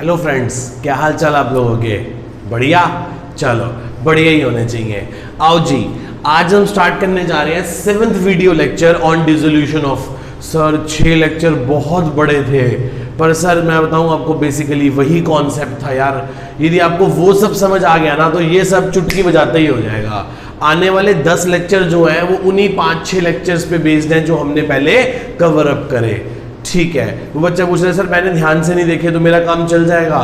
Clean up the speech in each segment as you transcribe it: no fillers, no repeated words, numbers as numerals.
Hello friends, क्या हाल चाल आप लोगों के? बढ़िया? चलो बढ़िया ही होने चाहिए। आओ जी, आज हम स्टार्ट करने जा रहे हैं 7th video lecture on dissolution of. Sir 6 lecture बहुत बड़े थे, पर सर मैं बताऊं आपको बेसिकली वही कॉन्सेप्ट था यार। यदि आपको वो सब समझ आ गया ना तो ये सब चुटकी बजाते ही हो जाएगा। आने वाले 10 लेक्चर जो है वो उन्हीं 5-6 लेक्चर्स पे बेस्ड हैं जो हमने पहले कवर अप करे। ठीक है, वो बच्चा पूछ रहे सर मैंने ध्यान से नहीं देखे तो मेरा काम चल जाएगा?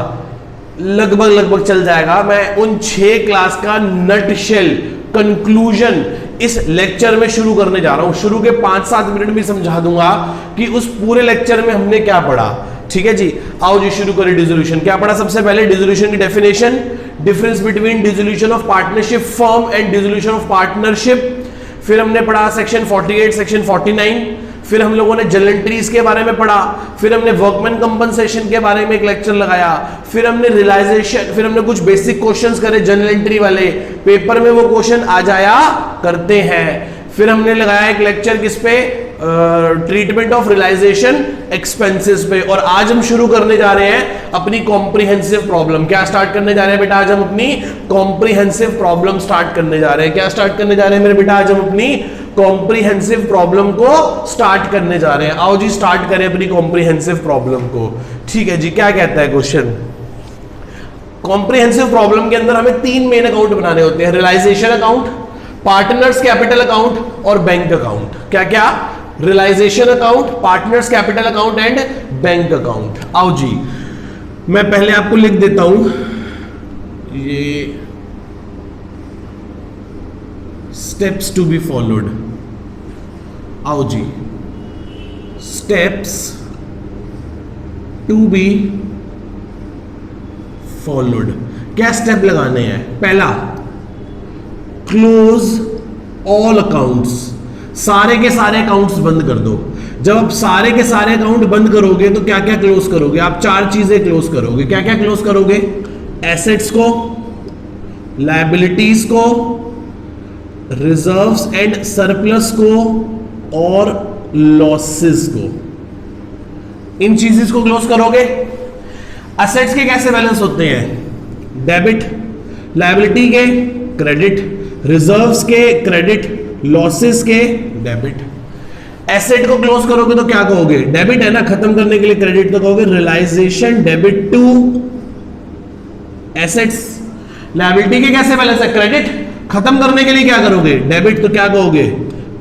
लगभग चल जाएगा। मैं उन 6 क्लास का नट शेल कंक्लूजन इस लेक्चर में शुरू करने जा रहा हूं। शुरू के 5-7 मिनट में समझा दूंगा कि उस पूरे लेक्चर में हमने क्या पढ़ा। ठीक है जी, आओ जी शुरू करें। डिसोल्यूशन क्या पढ़ा? सबसे पहले डिसोल्यूशन की definition, difference between dissolution of partnership firm and dissolution of partnership. फिर हमने पढ़ा सेक्शन 48, सेक्शन 49। फिर हम लोगों ने जनरल ट्रीज के बारे में पढ़ा। फिर हमने वर्कमैन कंपनसेशन के बारे में एक लेक्चर लगाया। फिर हमने रियलाइजेशन, फिर हमने कुछ बेसिक क्वेश्चंस करे जनरल एंट्री वाले, पेपर में वो क्वेश्चन आ जाया करते हैं। फिर हमने लगाया एक लेक्चर किस पे? ट्रीटमेंट ऑफ रियलाइजेशन एक्सपेंसेस पे। और आज हम शुरू करने जा रहे हैं अपनी कॉम्प्रिहेंसिव प्रॉब्लम। क्या स्टार्ट करने जा रहे हैं बेटा? आज हम अपनी कॉम्प्रिहेंसिव प्रॉब्लम स्टार्ट करने जा रहे हैं। क्या स्टार्ट करने जा रहे हैं मेरे बेटा? आज हम अपनी कॉम्प्रिहेंसिव प्रॉब्लम को स्टार्ट करने जा रहे हैं। आओ जी स्टार्ट करें अपनी कॉम्प्रिहेंसिव प्रॉब्लम को। ठीक है जी, क्या कहता है क्वेश्चन? कॉम्प्रिहेंसिव प्रॉब्लम के अंदर हमें 3 मेन अकाउंट बनाने होते हैं: realisation account, partners capital account और बैंक अकाउंट। क्या क्या? Realisation account, partners capital account and bank account. आओ जी, मैं पहले आपको लिख देता हूं ये स्टेप्स टू बी फॉलोड। आओ जी, स्टेप्स टू बी फॉलोड। क्या स्टेप लगाने हैं? पहला, क्लोज ऑल अकाउंट्स। सारे के सारे अकाउंट्स बंद कर दो। जब आप सारे के सारे अकाउंट बंद करोगे तो क्या क्या क्लोज करोगे? आप 4 चीजें क्लोज करोगे। क्या क्या क्लोज करोगे? एसेट्स को, लायबिलिटीज को, रिजर्व्स एंड सरप्लस को और लॉसेस को। इन चीजेस को क्लोज करोगे। एसेट्स के कैसे बैलेंस होते हैं? डेबिट, लायबिलिटी के क्रेडिट, रिजर्व्स के क्रेडिट, लॉसेस के डेबिट। एसेट को क्लोज करोगे तो क्या कहोगे? डेबिट है ना, खत्म करने के लिए क्रेडिट, तो कहोगे realisation debit to assets. Liability के कैसे बैलेंस है? क्रेडिट, खत्म करने के लिए क्या करोगे? डेबिट, तो क्या कहोगे?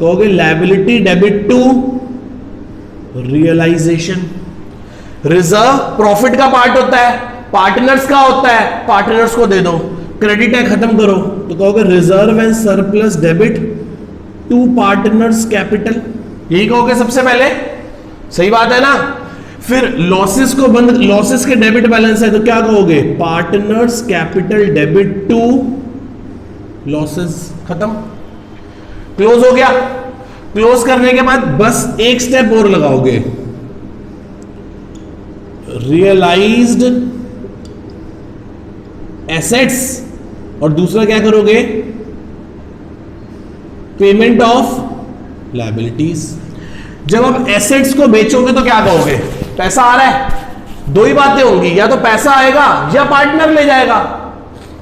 कहोगे liability debit to realisation. Reserve profit का पार्ट होता है, पार्टनर्स का होता है, पार्टनर्स को दे दो। क्रेडिट है, खत्म करो, तो कहोगे reserve and surplus debit to partners capital. यही कहोगे सबसे पहले, सही बात है ना? फिर लॉसेस को बंद, लॉसेस के डेबिट बैलेंस है तो क्या कहोगे? Partners capital debit to losses. खत्म, क्लोज हो गया। क्लोज करने के बाद बस एक स्टेप और लगाओगे, रियलाइज्ड एसेट्स, और दूसरा क्या करोगे? Payment of liabilities. जब आप एसेट्स को बेचोगे तो क्या कहोगे? पैसा आ रहा है। 2 ही बातें होंगी, या तो पैसा आएगा या पार्टनर ले जाएगा।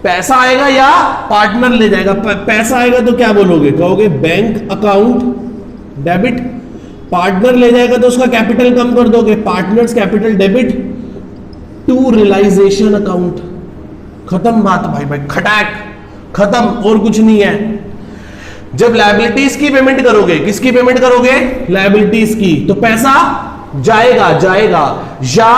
पैसा आएगा या पार्टनर ले जाएगा। पैसा आएगा तो क्या बोलोगे? कहोगे बैंक अकाउंट डेबिट। पार्टनर ले जाएगा तो उसका कैपिटल कम कर दोगे, partners capital debit to realisation account. खत्म बात भाई भाई, खटाक खत्म, और कुछ नहीं है। जब लायबिलिटीज की पेमेंट करोगे, किसकी पेमेंट करोगे? लायबिलिटीज की, तो पैसा जाएगा या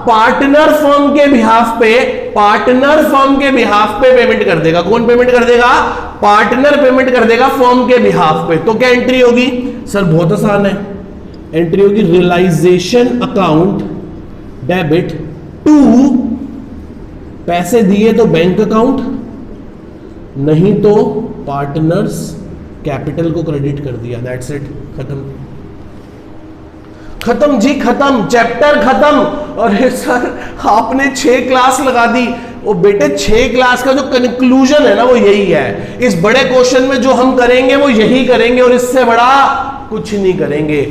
पार्टनर फर्म के बिहाफ पे, पार्टनर फर्म के बिहाफ पे पेमेंट कर देगा। कौन पेमेंट कर देगा? पार्टनर पेमेंट कर देगा फर्म के बिहाफ पे। तो क्या एंट्री होगी? सर बहुत आसान है, एंट्री होगी रियलाइजेशन अकाउंट डेबिट टू, पैसे दिए तो बैंक अकाउंट, नहीं तो पार्टनर्स कैपिटल को क्रेडिट कर दिया। दैट्स इट, खत्म। खत्म जी, खत्म, चैप्टर खत्म। और सर आपने 6 क्लास लगा दी। वो बेटे 6 क्लास का जो कंक्लूजन है ना वो यही है। इस बड़े क्वेश्चन में जो हम करेंगे वो यही करेंगे और इससे बड़ा कुछ नहीं करेंगे।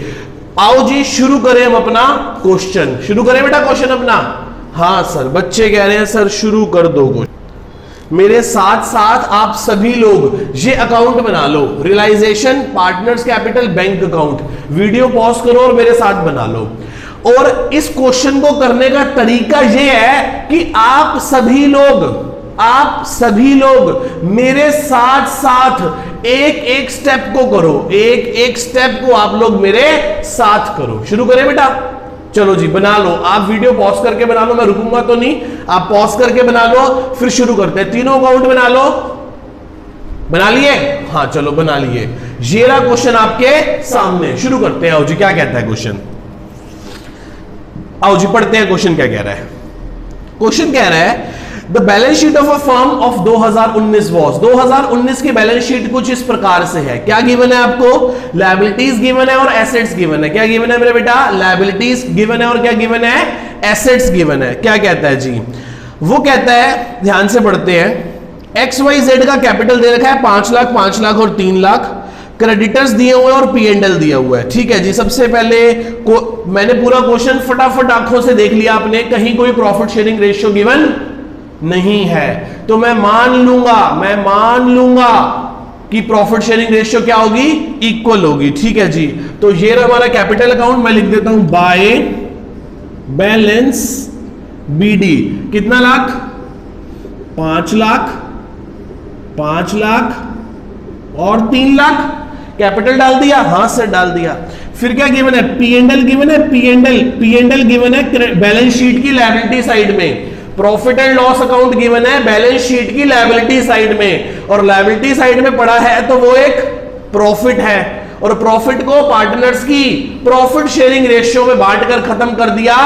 आओ जी शुरू करें हम अपना क्वेश्चन। शुरू करें बेटा क्वेश्चन अपना। हाँ सर, बच्चे कह रहे हैं सर शुरू कर दो कुछ। मेरे साथ साथ आप सभी लोग ये अकाउंट बना लो, realisation partners capital bank account. Video pause करो और मेरे साथ बना लो। और इस क्वेश्चन को करने का तरीका यह है कि आप सभी लोग मेरे साथ साथ एक एक स्टेप को करो, एक एक स्टेप को आप लोग मेरे साथ करो। शुरू करें बेटा, चलो जी बना लो। आप वीडियो पॉज करके बना लो, मैं रुकूंगा तो नहीं, आप पॉज करके बना लो, फिर शुरू करते हैं। तीनों अकाउंट बना लो, बना लिए? हाँ चलो बना लिए। ये रहा क्वेश्चन आपके सामने, शुरू करते हैं। आओ जी, क्या कहता है क्वेश्चन? आओ जी पढ़ते हैं क्वेश्चन क्या कह रहा है। क्वेश्चन कह रहा है the balance sheet of a firm of 2019 was. 2019 की बैलेंस शीट कुछ इस प्रकार से है। क्या गिवन है आपको? लायबिलिटीज गिवन है और एसेट्स गिवन है। क्या गिवन है मेरे बेटा? लायबिलिटीज गिवन है और क्या गिवन है? एसेट्स गिवन है। क्या कहता है जी? वो कहता है, ध्यान से पढ़ते हैं, XYZ का कैपिटल दे रखा है 5 लाख, 5 लाख और 3 लाख। क्रेडिटर्स दिए हुए और P&L दिया हुआ है। ठीक है जी। सबसे पहले मैंने पूरा क्वेश्चन फटाफट आंखों से देख लिया आपने, कहीं कोई प्रॉफिट शेयरिंग रेशियो गिवन नहीं है, तो मैं मान लूंगा कि प्रॉफिट शेयरिंग रेशियो क्या होगी? इक्वल होगी। ठीक है जी। तो ये रहा हमारा कैपिटल अकाउंट, मैं लिख देता हूं बाय बैलेंस BD। कितना लाख? 5 लाख, 5 लाख और 3 लाख। कैपिटल डाल दिया? हाँ सर डाल दिया। फिर क्या गिवन है? P&L गिवन है। P&L गिवन है बैलेंस शीट की लायबिलिटी साइड में। Profit and loss account given है बैलेंस शीट की लायबिलिटी साइड में, और लायबिलिटी साइड में पड़ा है तो वो एक प्रॉफिट है, और प्रॉफिट को पार्टनर्स की प्रॉफिट शेयरिंग रेशियो में बांटकर खत्म कर दिया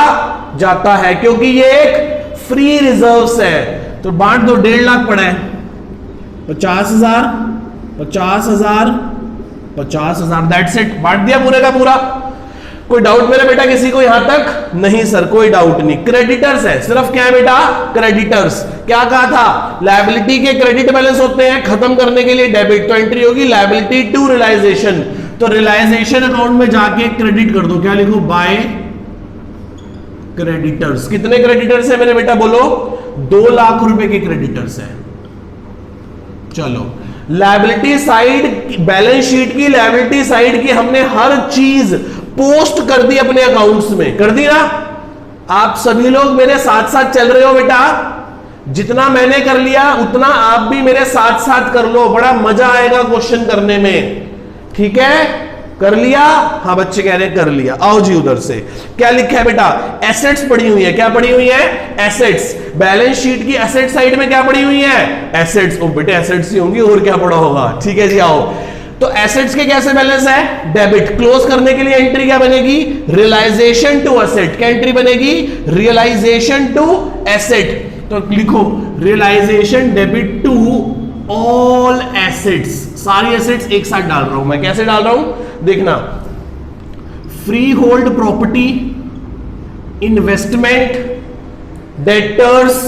जाता है, क्योंकि ये एक फ्री रिजर्व्स है। तो बांट दो। 1.5 लाख पड़ा है, 50,000, 50,000, 50,000, दैट्स इट। बांट दिया पूरे का पूरा। कोई डाउट मेरा बेटा किसी को यहां तक? नहीं सर कोई डाउट नहीं। क्रेडिटर्स है, सिर्फ क्या है बेटा? क्रेडिटर्स। क्या कहा था? लायबिलिटी के क्रेडिट बैलेंस होते हैं, खत्म करने के लिए डेबिट, तो एंट्री होगी लायबिलिटी टू रियलाइजेशन। तो रियलाइजेशन अकाउंट में जाके क्रेडिट कर दो। क्या लिखो? By creditors. कितने क्रेडिटर्स है मेरे बेटा? बोलो। 2 लाख रुपए के क्रेडिटर्स है। चलो, लायबिलिटी साइड, बैलेंस शीट की लायबिलिटी साइड की हमने हर चीज पोस्ट कर दी अपने अकाउंट्स में, कर दी ना? आप सभी लोग मेरे साथ साथ चल रहे हो बेटा। जितना मैंने कर लिया उतना आप भी मेरे साथ साथ कर लो, बड़ा मजा आएगा क्वेश्चन करने में। ठीक है, कर लिया? हाँ बच्चे कह रहे हैं कर लिया। आओ जी उधर से। क्या लिखा है बेटा? एसेट्स पड़ी हुई है। क्या पड़ी हुई है? एसेट्स। बैलेंस शीट की एसेट साइड में क्या पड़ी हुई है? एसेट्स। ओ बेटे एसेट्स ही होंगी, और क्या पड़ा होगा? ठीक है जी। आओ, तो एसेट्स के कैसे बैलेंस है? डेबिट। क्लोज करने के लिए एंट्री क्या बनेगी? Realisation to asset. क्या एंट्री बनेगी? Realisation to asset. तो लिखो realisation debit to all assets. सारी एसेट्स एक साथ डाल रहा हूं मैं। कैसे डाल रहा हूं देखना। Free hold property, investment, debtors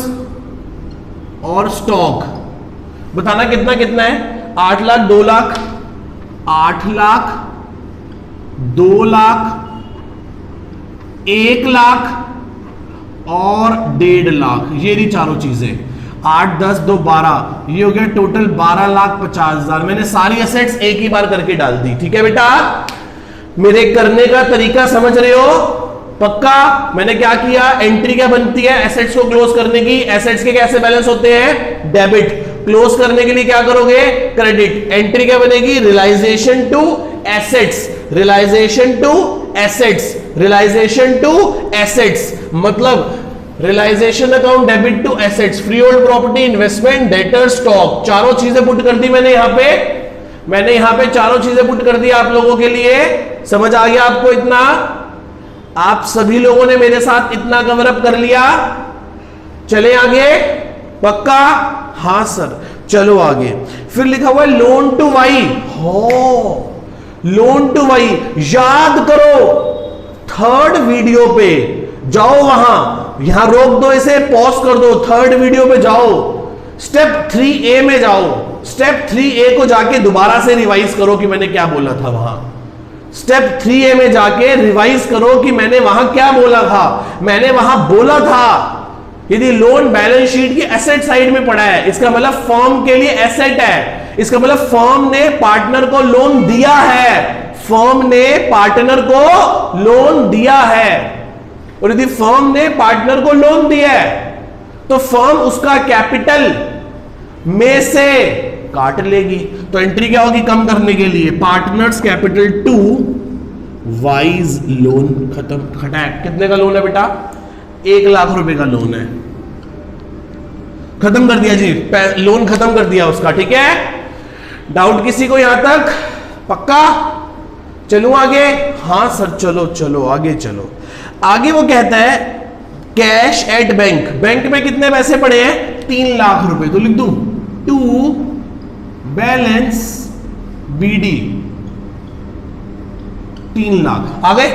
और स्टॉक। बताना कितना कितना है? 8 लाख, 2 लाख, 8 लाख, 2 लाख, 1 लाख और 1.5 लाख। ये रही चारों चीजें। 8, 10, 2, 12, ये हो गया टोटल 12,50,000। मैंने सारी एसेट्स एक ही बार करके डाल दी। ठीक है बेटा, मेरे करने का तरीका समझ रहे हो? पक्का? मैंने क्या किया? एंट्री क्या बनती है एसेट्स को क्लोज करने की? एसेट्स के कैसे बैलेंस होते हैं? डेबिट। क्लोज करने के लिए क्या करोगे? क्रेडिट। एंट्री क्या बनेगी? Realisation to assets. Realisation to assets. Realisation to assets मतलब realisation account debit to assets, free hold property, investment, debtor, stock. चारों चीजें पुट कर दी मैंने यहां पे चारों चीजें पुट कर दी आप लोगों के लिए। समझ आ गया आपको इतना? आप सभी लोगों ने मेरे साथ इतना कवर अप कर लिया। चले आगे? पक्का? हाँ सर। चलो आगे। फिर लिखा हुआ है लोन टू वाई। हो, लोन टू वाई याद करो, थर्ड वीडियो पे जाओ, यहां रोक दो, इसे पॉज कर दो, थर्ड वीडियो पे जाओ, स्टेप 3A में जाओ। स्टेप 3A को जाके दोबारा से रिवाइज करो कि मैंने क्या बोला था वहां। स्टेप 3A में जाके रिवाइज करो कि मैंने वहां क्या बोला था। मैंने वहां बोला था यदि लोन बैलेंस शीट की एसेट साइड में पड़ा है, इसका मतलब फर्म के लिए एसेट है, इसका मतलब फर्म ने पार्टनर को लोन दिया है, फर्म ने पार्टनर को लोन दिया है। और यदि फर्म ने पार्टनर को लोन दिया है तो फर्म उसका कैपिटल में से काट लेगी। तो एंट्री क्या होगी कम करने के लिए, partners capital to wife's loan. खत्म, खटाक। कितने का लोन है बेटा, 1 लाख रुपए का लोन है, खत्म कर दिया जी, लोन खत्म कर दिया उसका। ठीक है, डाउट किसी को यहां तक, पक्का? चलूं आगे? हाँ सर चलो चलो आगे चलो। आगे वो कहता है कैश एट बैंक, बैंक में कितने पैसे पड़े हैं, 3 लाख रुपए। तो लिख दूं टू बैलेंस बीडी 3 लाख। आ गए?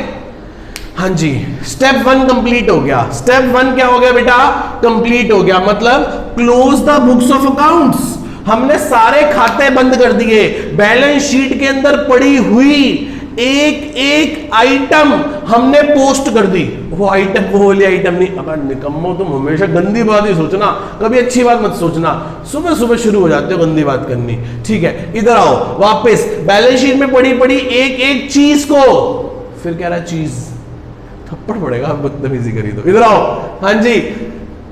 हाँ जी, स्टेप 1 कंप्लीट हो गया। स्टेप 1 क्या हो गया बेटा, कंप्लीट हो गया। मतलब close the books of accounts, हमने सारे खाते बंद कर दिए। बैलेंस शीट के अंदर पड़ी हुई एक एक आइटम हमने पोस्ट कर दी। वो आइटम, वो वाली आइटम नहीं। अगर निकम्मो तुम हमेशा गंदी बात ही सोचना, कभी अच्छी बात मत सोचना। सुबह सुबह शुरू हो जाते हो गंदी बात करनी। ठीक है, इधर आओ वापस। बैलेंस शीट में पड़ी पड़ी एक एक चीज को, फिर कह रहा है चीज, थप्पड़ पड़ेगा बदतमीजी करी तो। इधर आओ, हाँ जी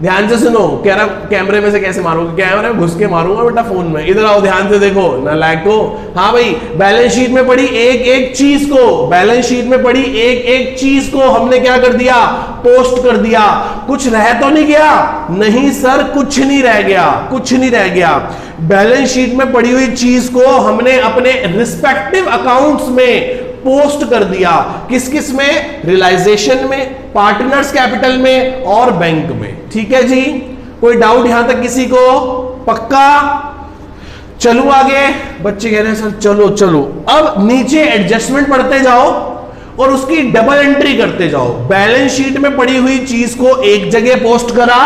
ध्यान से सुनो। कह रहा कैमरे में से कैसे मारोगे, कैमरे में घुस के मारूंगा बेटा फोन में। इधर आओ ध्यान से देखो ना लायक को। हाँ भाई, बैलेंस शीट में पड़ी एक एक चीज को, बैलेंस शीट में पड़ी एक एक चीज को हमने क्या कर दिया, पोस्ट कर दिया। कुछ रह तो नहीं गया? नहीं सर, कुछ नहीं रह गया, कुछ नहीं रह गया। बैलेंस शीट में पड़ी हुई चीज को हमने अपने रिस्पेक्टिव अकाउंट्स में पोस्ट कर दिया। किस किस में, रियलाइजेशन में, पार्टनर्स कैपिटल में और बैंक में। ठीक है जी, कोई डाउट यहां तक किसी को, पक्का? चलो आगे। बच्चे कह रहे हैं सर चलो चलो। अब नीचे एडजस्टमेंट पढ़ते जाओ और उसकी डबल एंट्री करते जाओ। बैलेंस शीट में पड़ी हुई चीज को एक जगह पोस्ट करा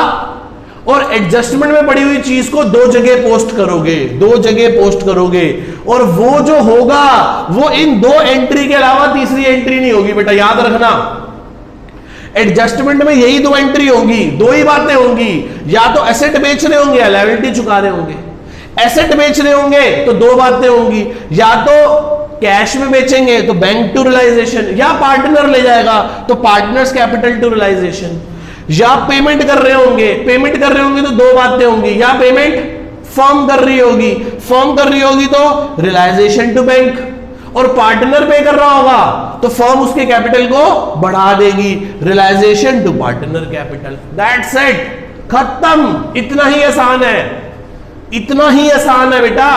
और एडजस्टमेंट में पड़ी हुई चीज को 2 जगह पोस्ट करोगे, 2 जगह पोस्ट करोगे। और वो जो होगा वो इन 2 एंट्री के अलावा तीसरी एंट्री नहीं होगी बेटा, याद रखना। एडजस्टमेंट में यही 2 एंट्री होंगी, 2 ही बातें होंगी। या तो एसेट बेच रहे होंगे या लायबिलिटी चुका रहे होंगे। एसेट बेच रहे होंगे तो 2 बातें होंगी, या तो कैश में बेचेंगे तो बैंक टू रियलाइजेशन, या पार्टनर ले जाएगा तो पार्टनर्स कैपिटल टू रियलाइजेशन, या पेमेंट कर रहे होंगे, पेमेंट कर रहे होंगे तो 2 बातें होंगी, या पेमेंट फर्म कर रही होगी, फर्म कर रही होगी तो रियलाइजेशन टू बैंक, और पार्टनर पे कर रहा होगा तो फर्म उसके कैपिटल को बढ़ा देगी, realisation to partner capital. That's it, खत्म। इतना ही आसान है, इतना ही आसान है बेटा।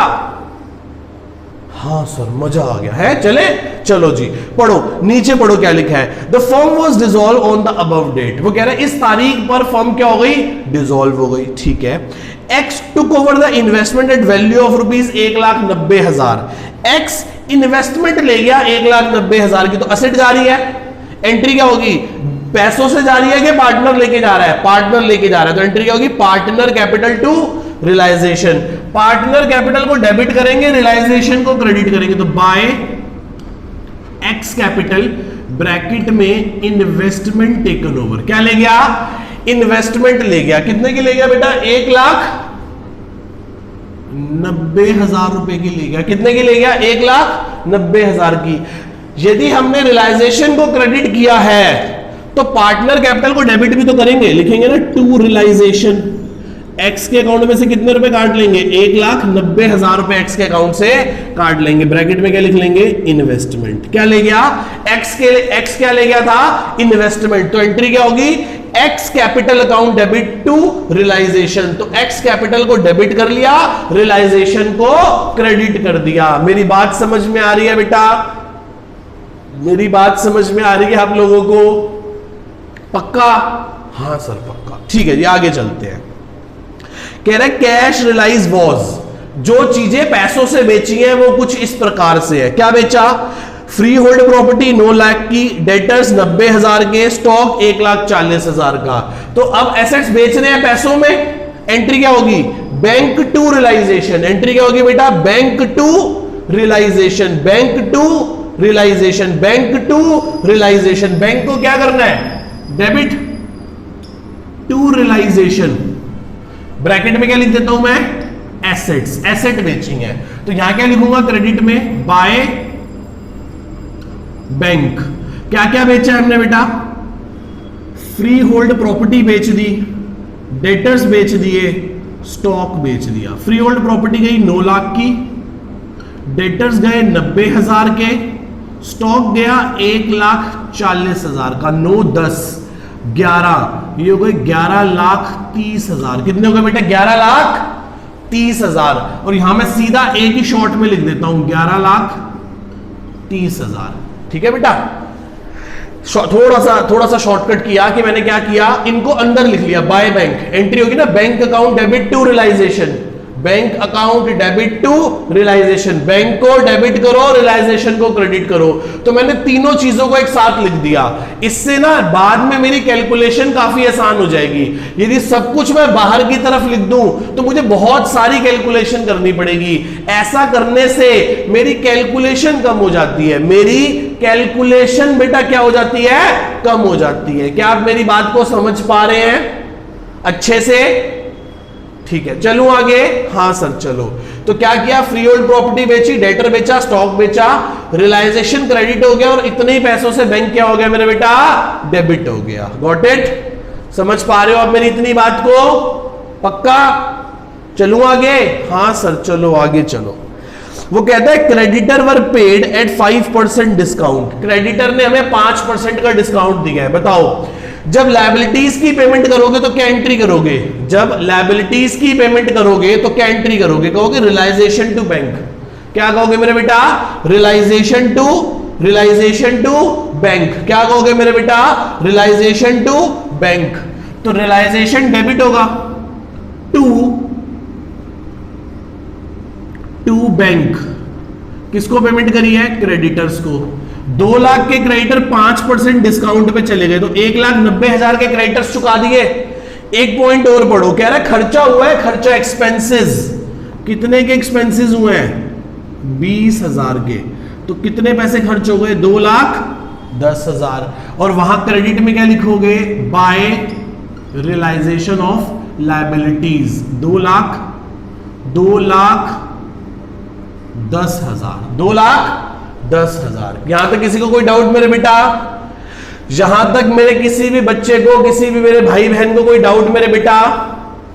हाँ सर मजा आ गया है, चले चलो जी पढ़ो, नीचे पढ़ो क्या लिखा है। The firm was dissolve on the above date, वो कह रहा है इस तारीख पर फर्म क्या हो गई, डिसॉल्व हो गई। ठीक है, x took over the investment at value of rupees 1,90,000। X investment ले गया 1,90,000 की, तो असेट जा रही है। एंट्री क्या होगी, पैसों से जा रही है कि पार्टनर लेके जा रहा है, पार्टनर लेके जा रहा है, तो एंट्री क्या होगी, partner capital to realisation. Partner capital को डेबिट करेंगे, रियलाइजेशन को क्रेडिट करेंगे, तो बाय एक्स कैपिटल ब्रैकेट में इन्वेस्टमेंट टेकन ओवर। क्या ले गया, इन्वेस्टमेंट ले गया। कितने की ले गया बेटा, 1,90,000 रुपए की ले गया। कितने की ले गया, 1,90,000 की। यदि हमने रियलाइजेशन को क्रेडिट किया है तो पार्टनर कैपिटल को डेबिट भी तो करेंगे, लिखेंगे ना टू रियलाइजेशन। एक्स के अकाउंट में से कितने रुपए काट लेंगे, 1,90,000 रुपए एक्स के अकाउंट से काट लेंगे। ब्रैकेट में क्या लिख लेंगे, इन्वेस्टमेंट। क्या ले गया, एक्स क्या ले गया था, इन्वेस्टमेंट। तो एंट्री क्या होगी, X capital account debit to realisation. तो एक्स कैपिटल को डेबिट कर लिया, रियलाइजेशन को क्रेडिट कर दिया। मेरी बात समझ में आ रही है बेटा, मेरी बात समझ में आ रही है आप लोगों को, पक्का? हाँ सर पक्का। ठीक है जी, आगे चलते हैं। कह रहे कैश रियलाइज वॉज, जो चीजें पैसों से बेची हैं वो कुछ इस प्रकार से है। क्या बेचा, फ्री होल्ड प्रॉपर्टी 9 लाख की, डेटर्स 90,000 के, स्टॉक 1,40,000 का। तो अब एसेट्स बेच रहे हैं पैसों में, एंट्री क्या होगी, बैंक टू रियलाइजेशन। एंट्री क्या होगी बेटा, bank to realisation, bank to realisation, bank to realisation. Bank को क्या करना है, डेबिट, टू रियलाइजेशन, ब्रैकेट में क्या लिख देता हूं मैं, एसेट्स, एसेट बेची है, तो यहां क्या लिखूंगा क्रेडिट में, बाय बैंक। क्या क्या बेचा है हमने बेटा, फ्री होल्ड प्रॉपर्टी बेच दी, डेटर्स बेच दिए, स्टॉक बेच दिया। फ्री होल्ड प्रॉपर्टी गई 9 लाख की, डेटर्स गए 90,000 के, स्टॉक गया 1,40,000 का, 9 10 11, ये हो गए 11,30,000। कितने हो गए बेटा, 11,30,000। और यहां मैं सीधा एक ही शॉर्ट में लिख देता हूं 11,30,000। ठीक है बेटा, थोड़ा सा शॉर्टकट किया कि मैंने क्या किया, इनको अंदर लिख लिया, बाय बैंक, एंट्री होगी ना, bank account debit to realisation, bank account debit to realisation, bank को डेबिट करो, रियलाइजेशन को क्रेडिट करो। तो मैंने तीनों चीजों को एक साथ लिख दिया, इससे ना बाद में मेरी कैलकुलेशन काफी आसान हो जाएगी। यदि सब कुछ मैं बाहर की तरफ लिख दूं तो मुझे बहुत सारी कैलकुलेशन करनी पड़ेगी। ऐसा करने से मेरी कैलकुलेशन कम हो जाती है, मेरी कैलकुलेशन बेटा क्या हो जाती है, कम हो जाती है। क्या आप मेरी बात को समझ पा रहे हैं अच्छे से? ठीक है, चलूं आगे। हाँ सर चलो। तो क्या किया, फ्री होल्ड प्रॉपर्टी बेची, डेटर बेचा, स्टॉक बेचा, रियलाइजेशन क्रेडिट हो गया, और इतने ही पैसों से बैंक क्या हो गया मेरे बेटा, डेबिट हो गया। Got it? समझ पा रहे हो आप मेरी इतनी बात को? पक्का? चलूं आगे? हाँ सर चलो आगे चलो। वो कहता है creditor were paid at 5% discount. Creditor ने हमें 5% का डिस्काउंट दिया है। बताओ, जब लायबिलिटीज की पेमेंट करोगे तो क्या एंट्री करोगे? जब लायबिलिटीज की पेमेंट करोगे तो क्या एंट्री करोगे? कहोगे रियलाइजेशन टू बैंक। क्या कहोगे मेरे बेटा? Realisation to bank. क्या कहोगे मेरे बेटा? Realisation to bank. तो रियलाइजेशन डेबिट होगा टू बैंक। किसको पेमेंट करी है? क्रेडिटर्स को। 2 लाख के क्रेडिटर 5% डिस्काउंट पे चले गए तो 1,90,000 के क्रेडिटर्स चुका दिए। एक पॉइंट और पढ़ो, कह रहा है खर्चा हुआ है, खर्चा एक्सपेंसेस। कितने के एक्सपेंसेस हुए हैं? 20,000 के। तो कितने पैसे खर्च हो गए? 2,10,000। और वहां क्रेडिट में क्या लिखोगे? By realisation of liabilities 2,10,000। यहां तक किसी को कोई डाउट मेरे बेटा? यहां तक मेरे किसी भी बच्चे को, किसी भी मेरे भाई बहन को कोई डाउट मेरे बेटा?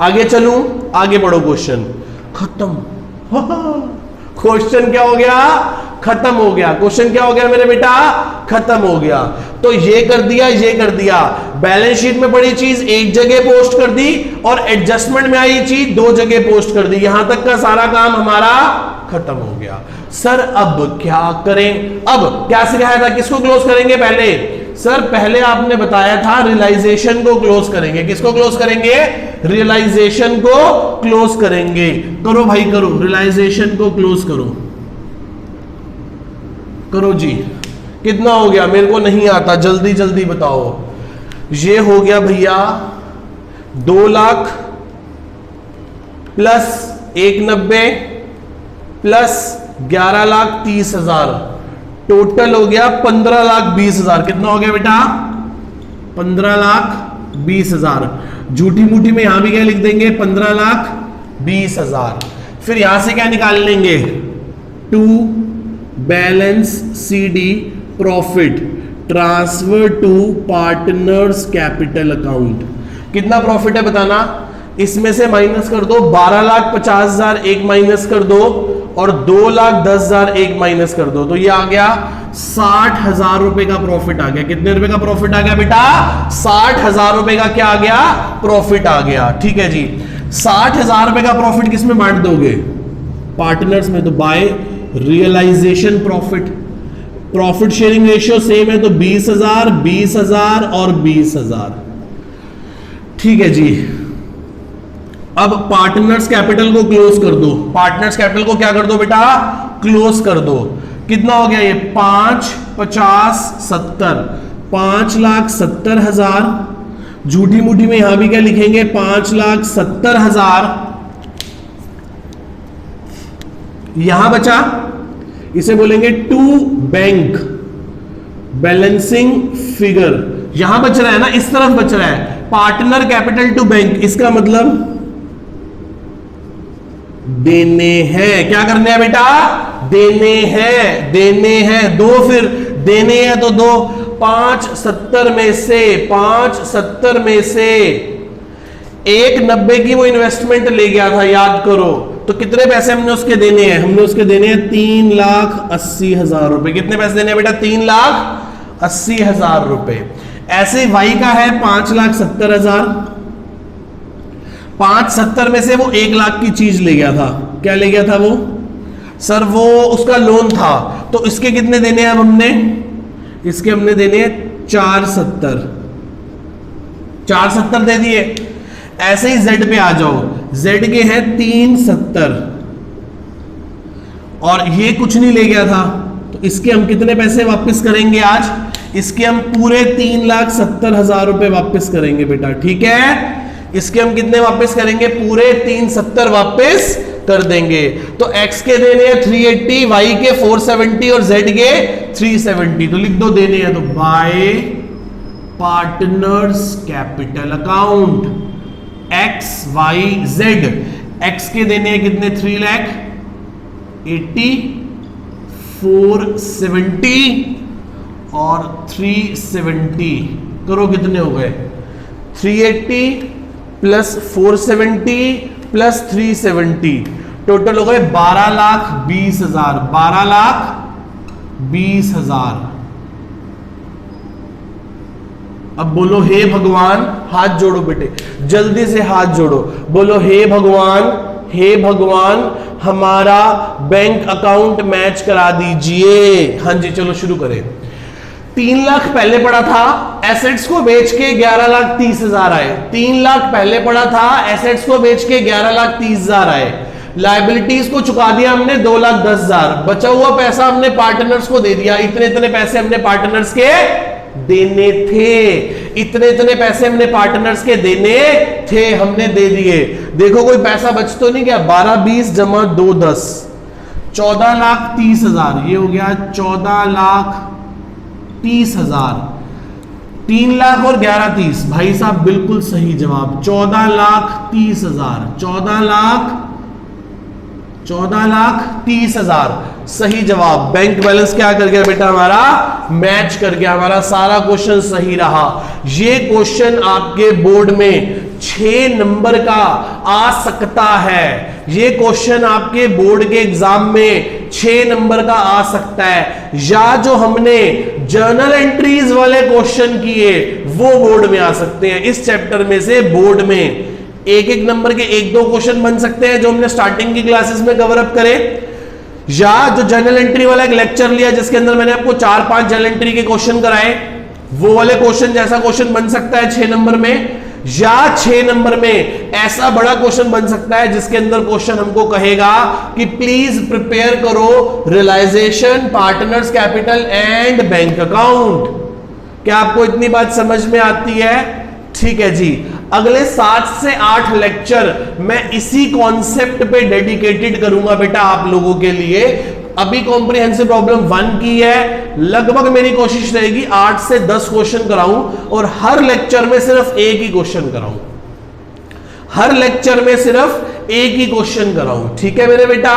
आगे चलूं? आगे बढ़ो। क्वेश्चन खत्म। क्वेश्चन क्या हो गया? खत्म हो गया। क्वेश्चन क्या हो गया मेरे बेटा? खत्म हो गया। तो ये कर दिया, ये कर दिया। बैलेंस शीट में पड़ी चीज एक जगह पोस्ट कर दी और एडजस्टमेंट में आई चीज 2 जगह पोस्ट कर दी। यहां तक का सारा काम हमारा खत्म हो गया। सर अब क्या करें? अब क्या सिखाया था? किसको क्लोज करेंगे पहले? सर पहले आपने बताया था रियलाइजेशन को क्लोज करेंगे। किसको क्लोज करेंगे? रियलाइजेशन को क्लोज करेंगे। करो भाई करो, रियलाइजेशन को क्लोज करो। करो जी। कितना हो गया? मेरे को नहीं आता, जल्दी जल्दी बताओ। ये हो गया भैया 2 लाख प्लस 190 प्लस 11,30,000, टोटल हो गया 15,20,000। कितना हो गया बेटा? 15,20,000। झूठी मूठी में यहां भी क्या लिख देंगे? 15,20,000। फिर यहां से क्या निकाल लेंगे? To balance CD profit transfer to partners capital account. कितना प्रॉफिट है बताना? इसमें से माइनस कर दो 12,50,000 एक माइनस कर दो और 2,10,000 एक माइनस कर दो, तो ये आ गया 60,000 रुपए का प्रॉफिट आ गया। कितने रुपए का प्रॉफिट आ गया बेटा? 60,000 रुपए का क्या आ गया? प्रॉफिट आ गया। ठीक है जी। 60,000 रुपए का प्रॉफिट किस में बांट दोगे? पार्टनर्स में। तो by realisation profit, profit sharing ratio same है तो 20,000 20,000 और 20,000। ठीक है जी। अब पार्टनर्स कैपिटल को क्लोज कर दो। पार्टनर्स कैपिटल को क्या कर दो बेटा? क्लोज कर दो। कितना हो गया ये? 5 50 70, 5,70,000। झूठी मूठी में यहां भी क्या लिखेंगे? 5,70,000। यहां बचा, इसे बोलेंगे टू बैंक बैलेंसिंग फिगर। यहां बच रहा है ना, इस तरफ बच रहा है पार्टनर कैपिटल टू बैंक, इसका मतलब देने हैं। क्या करने हैं बेटा? देने हैं, देने हैं। दो, फिर देने हैं तो दो। 570 में से 190 की वो इन्वेस्टमेंट ले गया था, याद करो। तो कितने पैसे हमने उसके देने हैं? हमने उसके देने हैं 3,80,000 रुपए। कितने पैसे देने हैं बेटा? 3,80,000 रुपए। ऐसे वाई का है 5,70,000। 570 में से वो 1 लाख की चीज ले गया था। क्या ले गया था वो? सर वो उसका लोन था। तो इसके कितने देने हैं अब हमने? इसके हमने देने हैं 470 दे दिए। ऐसे ही जेड पे आ जाओ, जेड के हैं 370 और ये कुछ नहीं ले गया था, तो इसके हम कितने पैसे वापस करेंगे आज? इसके हम पूरे 3,70,000 रुपए वापस करेंगे बेटा, ठीक है। इसके हम कितने वापस करेंगे? पूरे 370 वापस कर देंगे। तो x के देने हैं 380, y के 470 और z के 370। तो लिख दो देने हैं, तो bye partners capital account x y z। x के देने हैं कितने? 3,80, 470 और 370। करो कितने हो गए? 380 प्लस 470 प्लस 370, टोटल हो गए 12,20,000। 12,20,000। अब बोलो हे भगवान, हाथ जोड़ो बेटे, जल्दी से हाथ जोड़ो, बोलो हे भगवान, हे भगवान हमारा बैंक अकाउंट मैच करा दीजिए। हाँ जी, चलो शुरू करें। 3 लाख पहले पड़ा था, एसेट्स को बेच के 11,30,000 आए। 3 लाख पहले पड़ा था, एसेट्स को बेच के 11,30,000 आए। लायबिलिटीज को चुका दिया हमने 2,10,000। बचा हुआ पैसा हमने पार्टनर्स को दे दिया। इतने इतने पैसे हमने पार्टनर्स के देने थे, इतने इतने पैसे हमने पार्टनर्स के देने थे, हमने दे दिए। देखो कोई पैसा बच तो नहीं गया? 12,20 जमा 2,10, 14,30,000। ये हो गया 14,30,000। 3 लाख और 11,30, भाई साहब बिल्कुल सही जवाब, 14,30,000। 14,30,000 सही जवाब। बैंक बैलेंस क्या कर गया बेटा? हमारा मैच कर गया, हमारा सारा क्वेश्चन सही रहा। ये क्वेश्चन आपके बोर्ड में 6 नंबर का आ सकता है। ये क्वेश्चन आपके बोर्ड के एग्जाम में 6 नंबर का आ सकता है। या जो हमने जर्नल एंट्रीज वाले क्वेश्चन किए वो बोर्ड में आ सकते हैं। इस चैप्टर में से बोर्ड में एक एक नंबर के 1-2 क्वेश्चन बन सकते हैं जो हमने स्टार्टिंग की क्लासेस में कवर अप करे। या जो जर्नल एंट्री वाला एक लेक्चर लिया जिसके अंदर मैंने आपको 4-5 जर्नल एंट्री के क्वेश्चन कराए, वो वाले क्वेश्चन जैसा क्वेश्चन बन सकता है 6 नंबर में। या 6 नंबर में ऐसा बड़ा क्वेश्चन बन सकता है जिसके अंदर क्वेश्चन हमको कहेगा कि प्लीज प्रिपेयर करो realisation, partners capital and bank account. क्या आपको इतनी बात समझ में आती है? ठीक है जी। अगले 7 से 8 लेक्चर मैं इसी कॉन्सेप्ट पे डेडिकेटेड करूंगा बेटा आप लोगों के लिए। अभी कॉम्प्रिहेंसिव प्रॉब्लम 1 की है, लगभग मेरी कोशिश रहेगी 8 से 10 क्वेश्चन कराऊं और हर लेक्चर में सिर्फ एक ही क्वेश्चन कराऊं। हर लेक्चर में सिर्फ एक ही क्वेश्चन कराऊं। ठीक है मेरे बेटा,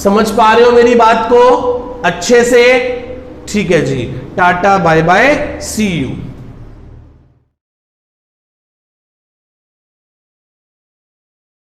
समझ पा रहे हो मेरी बात को अच्छे से? ठीक है जी, tata bye bye, see you.